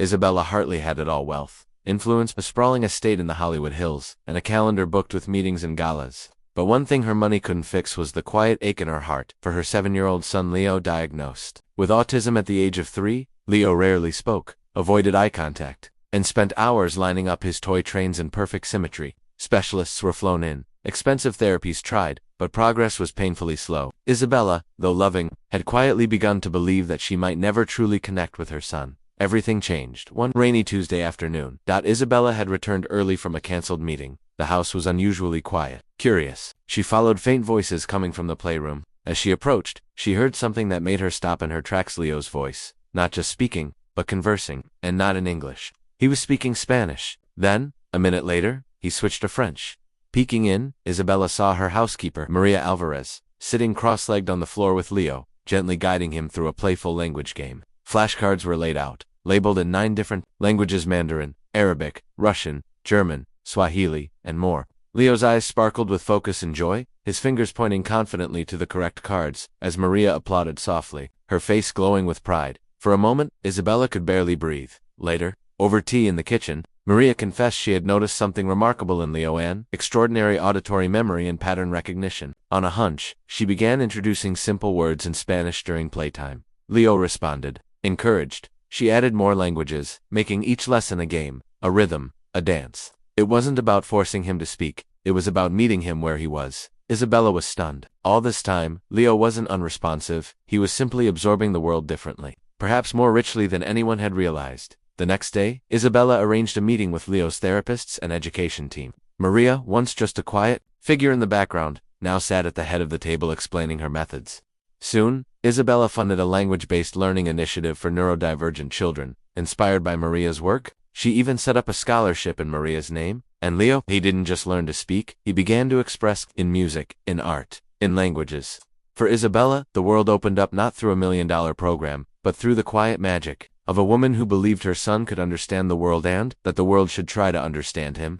Isabella Hartley had it all: wealth, influence, a sprawling estate in the Hollywood Hills, and a calendar booked with meetings and galas. But one thing her money couldn't fix was the quiet ache in her heart for her 7-year-old son Leo, diagnosed with autism at the age of 3. Leo rarely spoke, avoided eye contact, and spent hours lining up his toy trains in perfect symmetry. Specialists were flown in, expensive therapies tried, but progress was painfully slow. Isabella, though loving, had quietly begun to believe that she might never truly connect with her son. Everything changed one rainy Tuesday afternoon. Isabella had returned early from a cancelled meeting. The house was unusually quiet. Curious, she followed faint voices coming from the playroom. As she approached, she heard something that made her stop in her tracks: Leo's voice. Not just speaking, but conversing, and not in English. He was speaking Spanish. Then, a minute later, he switched to French. Peeking in, Isabella saw her housekeeper, Maria Alvarez, sitting cross-legged on the floor with Leo, gently guiding him through a playful language game. Flashcards were laid out, labeled in 9 different languages: Mandarin, Arabic, Russian, German, Swahili, and more. Leo's eyes sparkled with focus and joy, his fingers pointing confidently to the correct cards, as Maria applauded softly, her face glowing with pride. For a moment, Isabella could barely breathe. Later, over tea in the kitchen, Maria confessed she had noticed something remarkable in Leo: an extraordinary auditory memory and pattern recognition. On a hunch, she began introducing simple words in Spanish during playtime. Leo responded. Encouraged, she added more languages, making each lesson a game, a rhythm, a dance. It wasn't about forcing him to speak, it was about meeting him where he was. Isabella was stunned. All this time, Leo wasn't unresponsive, he was simply absorbing the world differently, perhaps more richly than anyone had realized. The next day, Isabella arranged a meeting with Leo's therapists and education team. Maria, once just a quiet figure in the background, now sat at the head of the table explaining her methods. Soon, Isabella funded a language-based learning initiative for neurodivergent children. Inspired by Maria's work, she even set up a scholarship in Maria's name. And Leo, he didn't just learn to speak, he began to express in music, in art, in languages. For Isabella, the world opened up not through a $1 million program, but through the quiet magic of a woman who believed her son could understand the world and that the world should try to understand him.